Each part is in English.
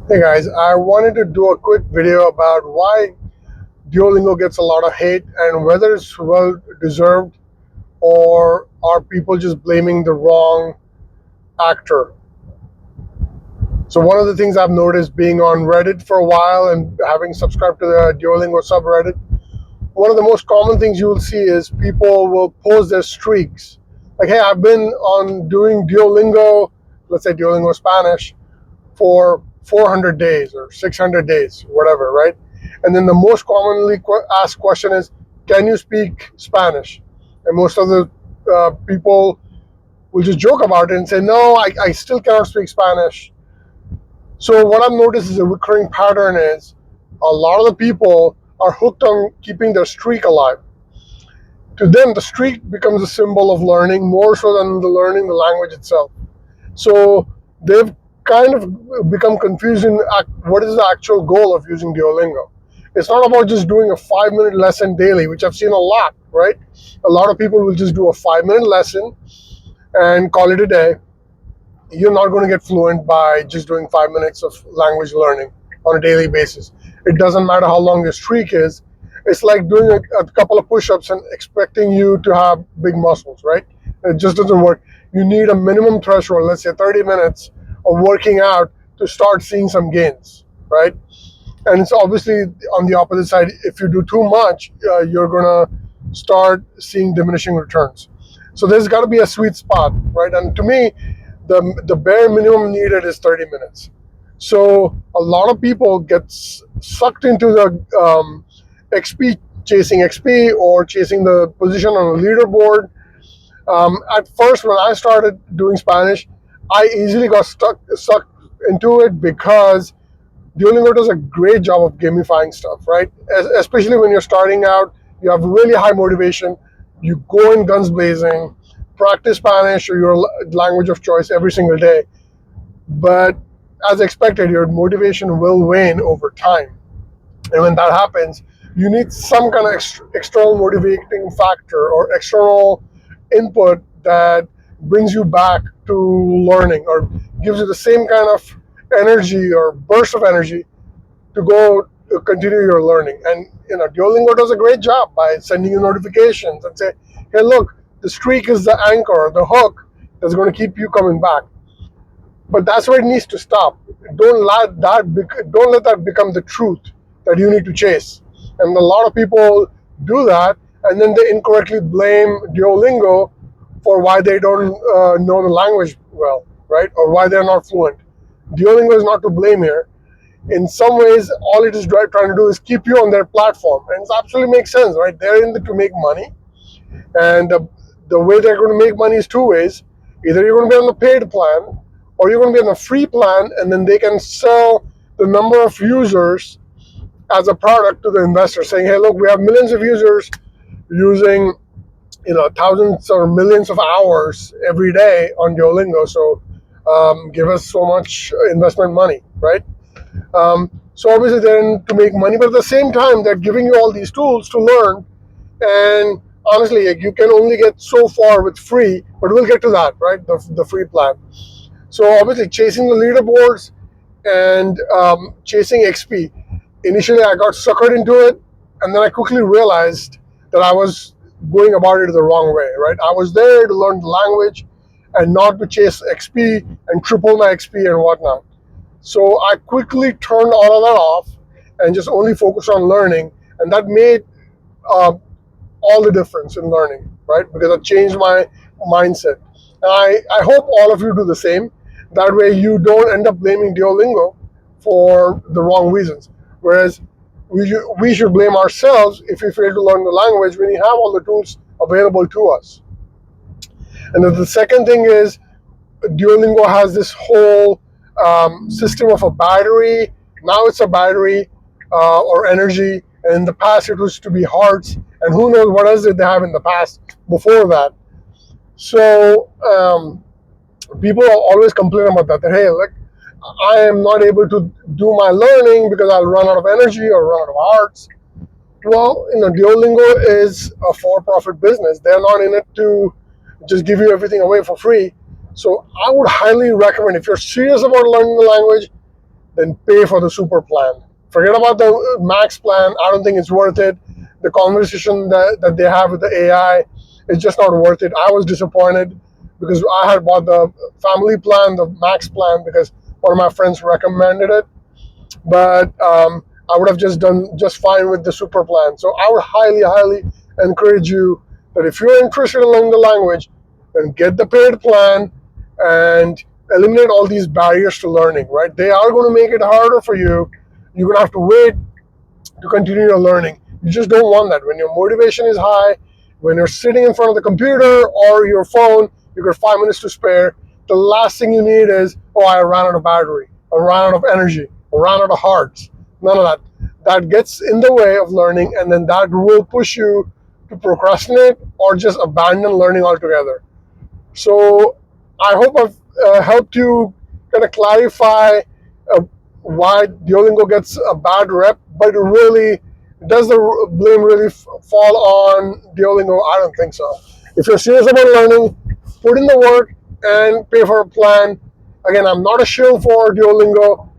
Hey guys, I wanted to do a quick video about why Duolingo gets a lot of hate and whether it's well deserved or are people just blaming the wrong actor. So one of the things I've noticed being on Reddit for a while and having subscribed to the Duolingo subreddit, one of the most common things you will see is people will post their streaks. Like, hey, I've been on doing Duolingo, let's say Duolingo Spanish, for 400 days or 600 days, whatever, right? And then the most commonly asked question is, can you speak Spanish? And most of the people will just joke about it and say, no, I still cannot speak Spanish. So what I've noticed is a recurring pattern is a lot of the people are hooked on keeping their streak alive. To them, the streak becomes a symbol of learning more so than the learning the language itself. So they've kind of become confused in what is the actual goal of using Duolingo. It's not about just doing a 5-minute lesson daily, which I've seen a lot, right? A lot of people will just do a 5-minute lesson and call it a day. You're not going to get fluent by just doing 5 minutes of language learning on a daily basis. It doesn't matter how long your streak is. It's like doing a couple of push-ups and expecting you to have big muscles, right? It just doesn't work. You need a minimum threshold, let's say 30 minutes of working out to start seeing some gains, right? And it's obviously on the opposite side. If you do too much, you're going to start seeing diminishing returns. So there's got to be a sweet spot, right? And to me, the bare minimum needed is 30 minutes. So a lot of people get sucked into the XP, chasing XP or chasing the position on a leaderboard. At first, when I started doing Spanish, I easily got sucked into it because Duolingo does a great job of gamifying stuff, right? Especially when you're starting out, you have really high motivation, you go in guns blazing, practice Spanish or your language of choice every single day. But as expected, your motivation will wane over time. And when that happens, you need some kind of external motivating factor or external input that brings you back to learning or gives you the same kind of energy or burst of energy to go to continue your learning. And Duolingo does a great job by sending you notifications and say, hey, look, the streak is the anchor, the hook that's going to keep you coming back. But that's where it needs to stop. Don't let that become the truth that you need to chase. And a lot of people do that, and then they incorrectly blame Duolingo for why they don't know the language well, right? Or why they're not fluent. Duolingo is not to blame here. In some ways, all it is trying to do is keep you on their platform, and it absolutely makes sense, right? They're in it to make money, and the way they're going to make money is two ways. Either you're going to be on the paid plan, or you're going to be on the free plan, and then they can sell the number of users as a product to the investor, saying, "Hey, look, we have millions of users using, thousands or millions of hours every day on Duolingo. So give us so much investment money, right?" So obviously they're in to make money, but at the same time they're giving you all these tools to learn. And honestly, you can only get so far with free, but we'll get to that, right? The free plan. So obviously chasing the leaderboards and chasing XP. Initially, I got suckered into it, and then I quickly realized that I was going about it the wrong way, right? I was there to learn the language and not to chase XP and triple my XP and whatnot. So I quickly turned all of that off and just only focused on learning, and that made uh, all the difference in learning, right? Because it changed my mindset. And I hope all of you do the same. That way you don't end up blaming Duolingo for the wrong reasons. Whereas we should blame ourselves if we fail to learn the language when we have all the tools available to us. And then the second thing is Duolingo has this whole system of a battery. Now it's a battery or energy. And in the past, it was to be hearts. And who knows what else did they have in the past before that. So people always complain about that. That, hey, like, I am not able to do my learning because I'll run out of energy or run out of hearts. Well, Duolingo is a for-profit business. They're not in it to just give you everything away for free. So I would highly recommend, if you're serious about learning the language, then pay for the super plan. Forget about the max plan. I don't think it's worth it. The conversation that they have with the AI is just not worth it. I was disappointed because I had bought the family plan, the max plan, because one of my friends recommended it. But I would have just done just fine with the super plan. So I would highly encourage you that if you're interested in learning the language, then get the paid plan and eliminate all these barriers to learning, right? They are going to make it harder for you. You're going to have to wait to continue your learning. You just don't want that. When your motivation is high, when you're sitting in front of the computer or your phone, you've got 5 minutes to spare. The last thing you need is, oh, I ran out of battery, I ran out of energy, I ran out of hearts. None of that. That gets in the way of learning, and then that will push you to procrastinate or just abandon learning altogether. So I hope I've helped you kind of clarify uh, why Duolingo gets a bad rep, but really, does the blame really fall on Duolingo? I don't think so. If you're serious about learning, put in the work and pay for a plan. Again, I'm not a shill for Duolingo.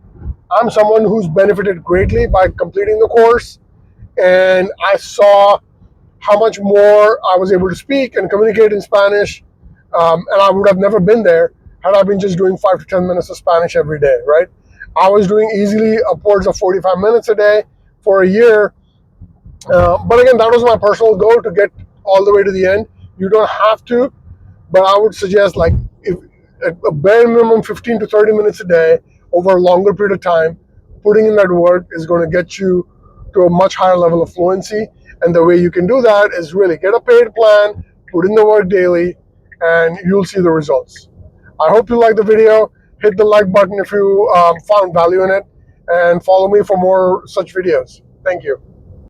I'm someone who's benefited greatly by completing the course, and I saw how much more I was able to speak and communicate in Spanish. And I would have never been there had I been just doing 5 to 10 minutes of Spanish every day, right? I was doing easily upwards of 45 minutes a day for a year. But again, that was my personal goal, to get all the way to the end. You don't have to, but I would suggest, like, if at a bare minimum 15 to 30 minutes a day over a longer period of time, putting in that work is going to get you to a much higher level of fluency. And the way you can do that is really get a paid plan, put in the work daily, and you'll see the results. I hope you liked the video. Hit the like button if you found value in it, and follow me for more such videos. Thank you.